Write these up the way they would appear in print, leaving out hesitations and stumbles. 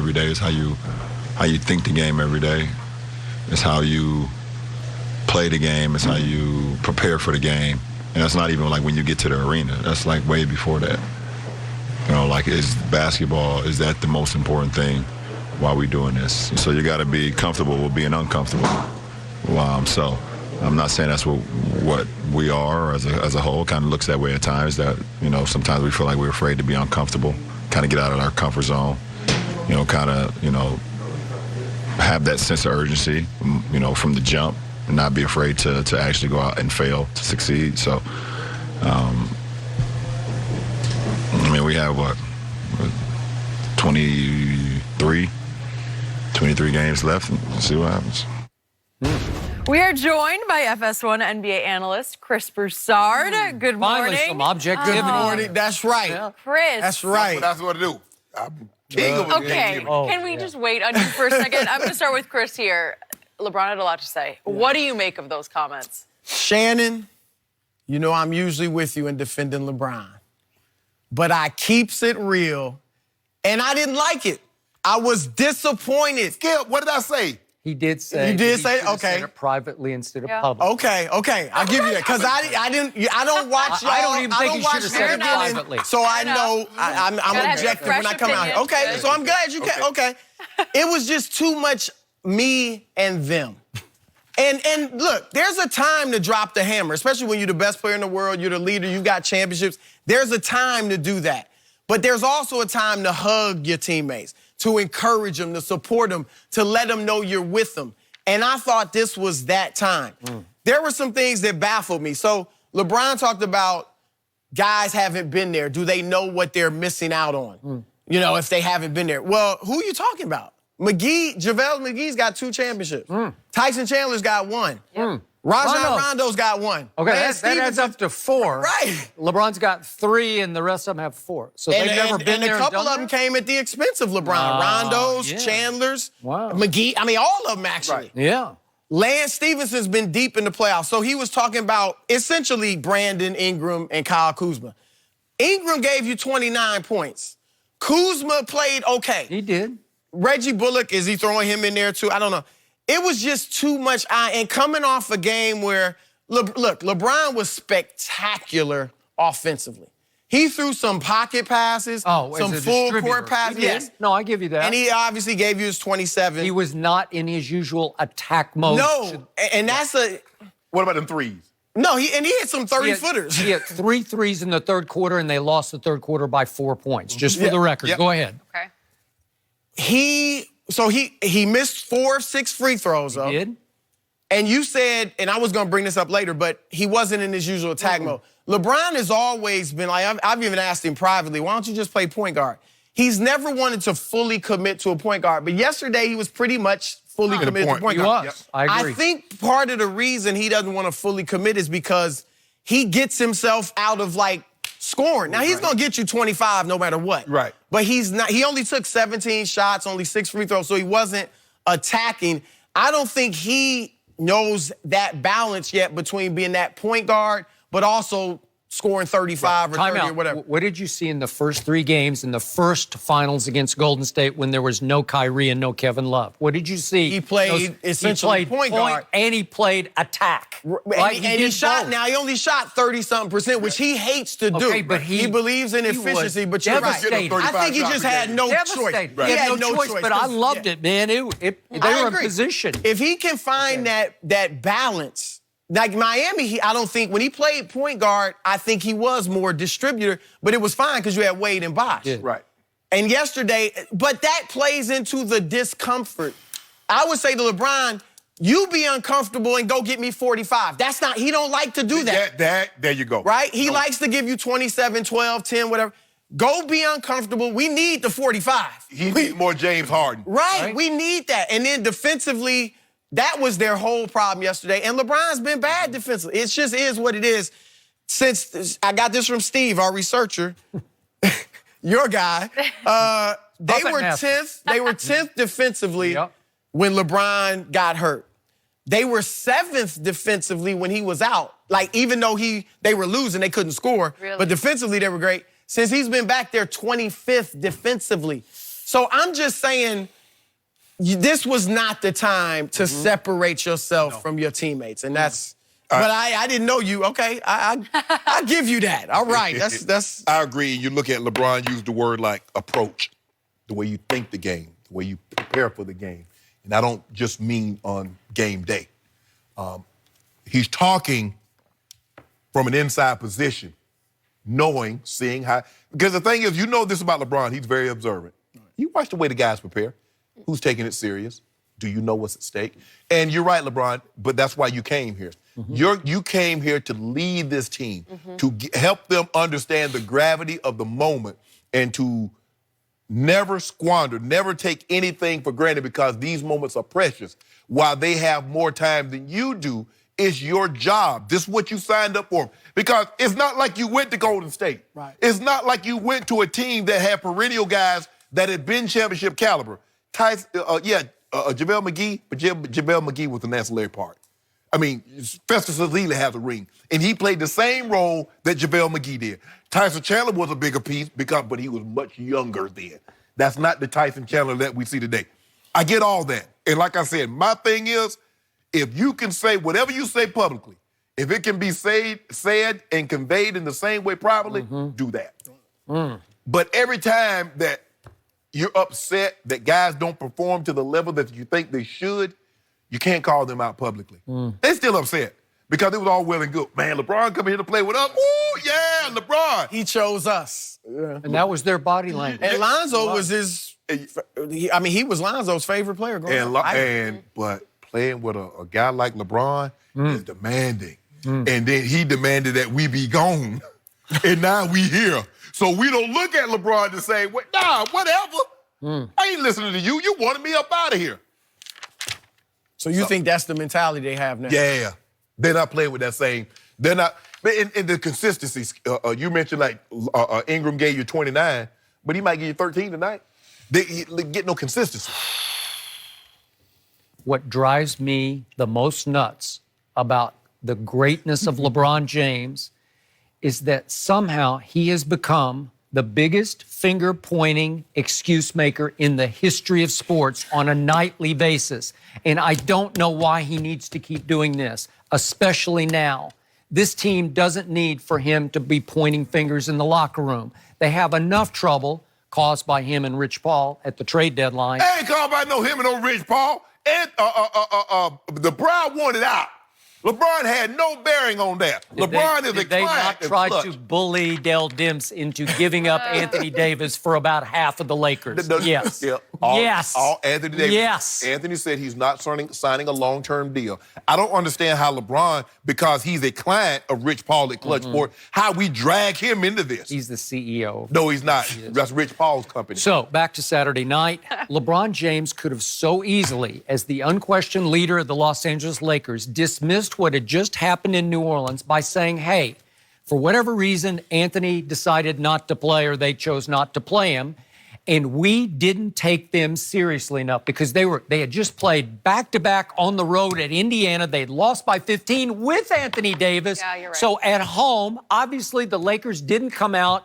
every day. It's how you think the game every day. It's how you play the game. It's how you prepare for the game. And that's not even like when you get to the arena. That's like way before that. You know, like, is basketball, is that the most important thing while we're doing this? So you got to be comfortable with being uncomfortable. So I'm not saying that's what we are as a whole. Kind of looks that way at times, that, you know, sometimes we feel like we're afraid to be uncomfortable, kind of get out of our comfort zone, you know, kind of, you know, have that sense of urgency, you know, from the jump, and not be afraid to actually go out and fail to succeed. So, I mean, we have, 23 games left, and see what happens. We are joined by FS1 NBA analyst Chris Broussard. Good morning. Finally, some objectivity. Good morning. That's right. Yeah. Chris. That's right. That's what I do. I'm king of Okay, can we just wait on you for a second? I'm going to start with Chris here. LeBron had a lot to say. What do you make of those comments? Shannon, you know I'm usually with you in defending LeBron. But I keeps it real, and I didn't like it. I was disappointed. Skip, what did I say? He did say. You did say? should have Okay. said it privately instead of Yeah. public. Okay, I'll give you that. Because I don't watch y'all. I don't even think don't he watch should have said it Fair Game, privately. So I know I'm Gotta have your objective when I fresh come out here. opinion. Okay, Good. so I'm glad you can. Okay. It was just too much me and them. And look, there's a time to drop the hammer, especially when you're the best player in the world, you're the leader, you've got championships. There's a time to do that. But there's also a time to hug your teammates, to encourage them, to support them, to let them know you're with them. And I thought this was that time. There were some things that baffled me. So LeBron talked about guys haven't been there. Do they know what they're missing out on? You know, if they haven't been there. Well, who are you talking about? JaVale McGee's got 2 championships. Tyson Chandler's got 1. Rajon Rondo's got 1. Okay, Lance that adds up to 4. Right. LeBron's got 3, and the rest of them have 4. So they've never been there. And a couple and done of them came at the expense of LeBron. Rondo's, yeah. Chandler's, Wow. McGee. I mean, all of them actually. that? Yeah. Lance Stephenson's been deep in the playoffs. So he was talking about essentially Brandon Ingram and Kyle Kuzma. Ingram gave you 29 points. Kuzma played okay. He did. Reggie Bullock, is he throwing him in there too? I don't know. It was just too much. And coming off a game where, look, LeBron was spectacular offensively. He threw some pocket passes, some full court passes. Yes. No, I give you that. And he obviously gave you his 27. He was not in his usual attack mode. No, and that's a... What about them threes? No, he had some 30-footers. He had 3 threes in the third quarter, and they lost the third quarter by 4 points. Just for the record. Yep. Go ahead. Okay. He missed 4 of 6 free throws, though. He did. And you said, and I was going to bring this up later, but he wasn't in his usual attack mode. LeBron has always been like, I've even asked him privately, why don't you just play point guard? He's never wanted to fully commit to a point guard, but yesterday he was pretty much fully committed to point He guard. was. I agree. I think part of the reason he doesn't want to fully commit is because he gets himself out of, like, scoring. Now, he's going to get you 25 no matter what. Right. But he's not. He only took 17 shots, only 6 free throws, so he wasn't attacking. I don't think he knows that balance yet between being that point guard but also scoring 35 or 30 or whatever. What did you see in the first 3 games in the first finals against Golden State when there was no Kyrie and no Kevin Love? What did you see? He played essentially point guard. And he played attack. Right? And he shot, both. now he only shot 30-something%, which he hates to do. Okay, but he believes in efficiency, but you're right. devastated. I think he just had no choice. He had no choice, but I loved it, man. They were in position. If he can find that balance, like Miami, I don't think, when he played point guard, I think he was more distributor, but it was fine because you had Wade and Bosh. Yeah. Right. And yesterday, but that plays into the discomfort. I would say to LeBron, you be uncomfortable and go get me 45. That's not, he don't like to do that. There you go. Right? He likes to give you 27, 12, 10, whatever. Go be uncomfortable. We need the 45. He needs more James Harden. Right, we need that. And then defensively, that was their whole problem yesterday. And LeBron's been bad defensively. It just is what it is. Since I got this from Steve, our researcher, your guy, they were 10th. They were 10th defensively when LeBron got hurt. They were 7th defensively when he was out. Like, even though they were losing, they couldn't score. Really? But defensively, they were great. Since he's been back there, 25th defensively. So I'm just saying, this was not the time to separate yourself from your teammates, and that's. But I didn't know you. Okay, I give you that. All right, that's. I agree. You look at LeBron use the word like approach, the way you think the game, the way you prepare for the game, and I don't just mean on game day. He's talking from an inside position, knowing, seeing how. Because the thing is, you know this about LeBron, he's very observant. You watch the way the guys prepare. Who's taking it serious? Do you know what's at stake? And you're right, LeBron, but that's why you came here. You came here to lead this team, to help them understand the gravity of the moment and to never squander, never take anything for granted because these moments are precious. While they have more time than you do, it's your job. This is what you signed up for. Because it's not like you went to Golden State. Right. It's not like you went to a team that had perennial guys that had been championship caliber. JaVale McGee, but JaVale McGee was an ancillary part. I mean, Festus Ezeli has a ring, and he played the same role that JaVale McGee did. Tyson Chandler was a bigger piece, but he was much younger then. That's not the Tyson Chandler that we see today. I get all that. And like I said, my thing is, if you can say whatever you say publicly, if it can be said and conveyed in the same way privately, do that. But every time that you're upset that guys don't perform to the level that you think they should, you can't call them out publicly. They're still upset because it was all well and good. Man, LeBron coming here to play with us. Ooh, yeah, LeBron. He chose us. And that was their body language. And Lonzo was he was Lonzo's favorite player growing up. But playing with a guy like LeBron is demanding. And then he demanded that we be gone. And now we here. So we don't look at LeBron to say, nah, whatever. I ain't listening to you. You wanted me up out of here. So you think that's the mentality they have now? Yeah. They're not playing with that same. They're not. In the consistency, you mentioned like Ingram gave you 29, but he might give you 13 tonight. They get no consistency. What drives me the most nuts about the greatness of LeBron James is that somehow he has become the biggest finger-pointing excuse maker in the history of sports on a nightly basis. And I don't know why he needs to keep doing this, especially now. This team doesn't need for him to be pointing fingers in the locker room. They have enough trouble caused by him and Rich Paul at the trade deadline. They ain't caused by him and no Rich Paul. And the Brown wanted out. LeBron had no bearing on that. LeBron is a client. Did they not try to bully Dell Demps into giving up Anthony Davis for about half of the Lakers? Yes. Yes. Anthony Davis. Yes. Anthony said he's not signing a long-term deal. I don't understand how LeBron, because he's a client of Rich Paul at Clutch Sport, how we drag him into this. He's the CEO. No, he's not. That's Rich Paul's company. So, back to Saturday night. LeBron James could have so easily, as the unquestioned leader of the Los Angeles Lakers, dismissed what had just happened in New Orleans by saying, hey, for whatever reason, Anthony decided not to play or they chose not to play him. And we didn't take them seriously enough because they had just played back-to-back on the road at Indiana. They had lost by 15 with Anthony Davis. Yeah, you're right. So at home, obviously the Lakers didn't come out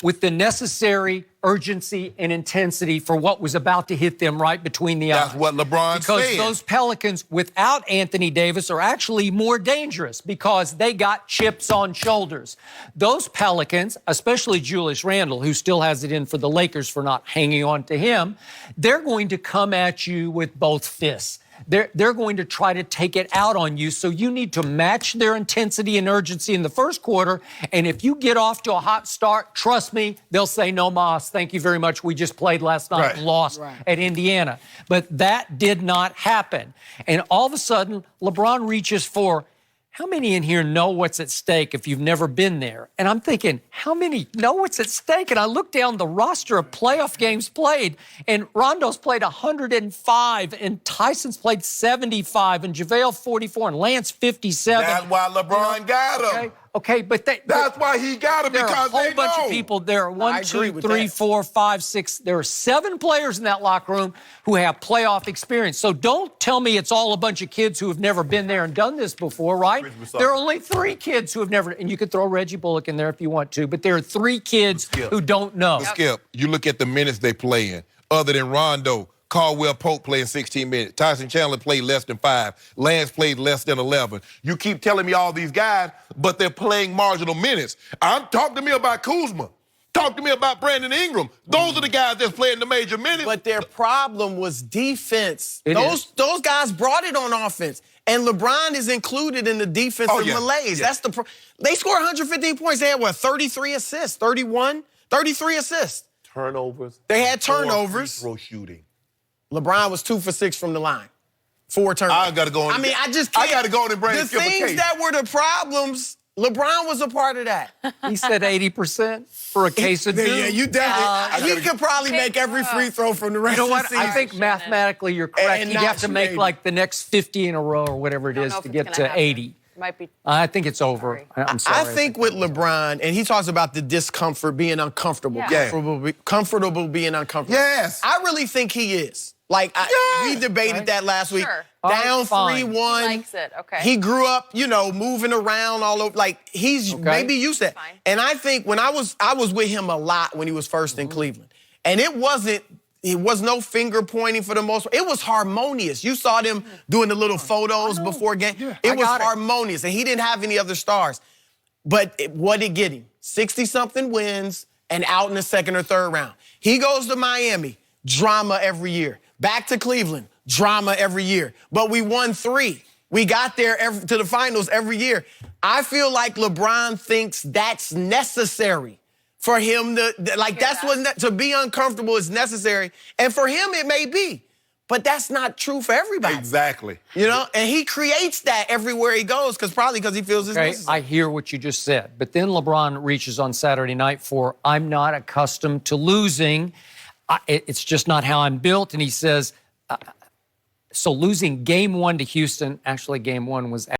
with the necessary urgency and intensity for what was about to hit them right between the eyes. That's what LeBron said. Because those Pelicans without Anthony Davis are actually more dangerous because they got chips on shoulders. Those Pelicans, especially Julius Randle, who still has it in for the Lakers for not hanging on to him, they're going to come at you with both fists. They're going to try to take it out on you, so you need to match their intensity and urgency in the first quarter, and if you get off to a hot start, trust me, they'll say, no mas, thank you very much, we just played last night and lost at Indiana. But that did not happen. And all of a sudden, LeBron reaches for, how many in here know what's at stake if you've never been there? And I'm thinking, how many know what's at stake? And I look down the roster of playoff games played, and Rondo's played 105, and Tyson's played 75, and JaVale 44, and Lance 57. That's why LeBron got him. Okay, but that's why he got him, because because there are a whole bunch of people. There are 1, 2, 3, 4, 5, 6. There are 7 players in that locker room who have playoff experience. So don't tell me it's all a bunch of kids who have never been there and done this before, right? There are only 3 kids who have never, and you could throw Reggie Bullock in there if you want to, but there are 3 kids who don't know. Skip, you look at the minutes they play in. other than Rondo. Caldwell Pope playing 16 minutes. Tyson Chandler played less than 5. Lance played less than 11. You keep telling me all these guys, but they're playing marginal minutes. Talk to me about Kuzma. Talk to me about Brandon Ingram. Those are the guys that's playing the major minutes. But their problem was defense. Those guys brought it on offense. And LeBron is included in the defensive malaise. Yeah. That's they scored 115 points. They had, 33 assists, 33 assists. Turnovers. They had turnovers. Free throw shooting. LeBron was 2 for 6 from the line. 4 turnovers. I got to go on. I mean, I just can't. I got to go on and bring the things that were the problems, LeBron was a part of that. He said 80% for a case of doom. Yeah, you definitely. He could probably make every free throw from the rest You know what? of the season. I think mathematically you're correct. And You'd have to make maybe. like the next 50 in a row or whatever it I don't is know if to it's get gonna to happen. 80. Might be. I think it's over. Sorry. I'm sorry. I think with LeBron, and he talks about the discomfort, being uncomfortable. Yeah. Comfortable being uncomfortable. Yes. I really think he is. Like, we debated that last week. Sure. Down Fine. 3-1. He likes it. Okay. He grew up, moving around all over. Like, he's maybe used to that. Fine. And I think when I was with him a lot when he was first in Cleveland. And it was no finger pointing for the most part. It was harmonious. You saw them doing the little photos before game. It was harmonious, and he didn't have any other stars. But what did get him? 60-something wins and out in the second or third round. He goes to Miami, drama every year. Back to Cleveland, drama every year. But we won 3. We got there to the finals every year. I feel like LeBron thinks that's necessary. For him to be uncomfortable is necessary. And for him, it may be. But that's not true for everybody. Exactly. And he creates that everywhere he goes, probably because he feels it's necessary. I hear what you just said. But then LeBron reaches on Saturday night for, I'm not accustomed to losing. It's just not how I'm built. And he says, so losing game 1 to Houston, actually game 1 was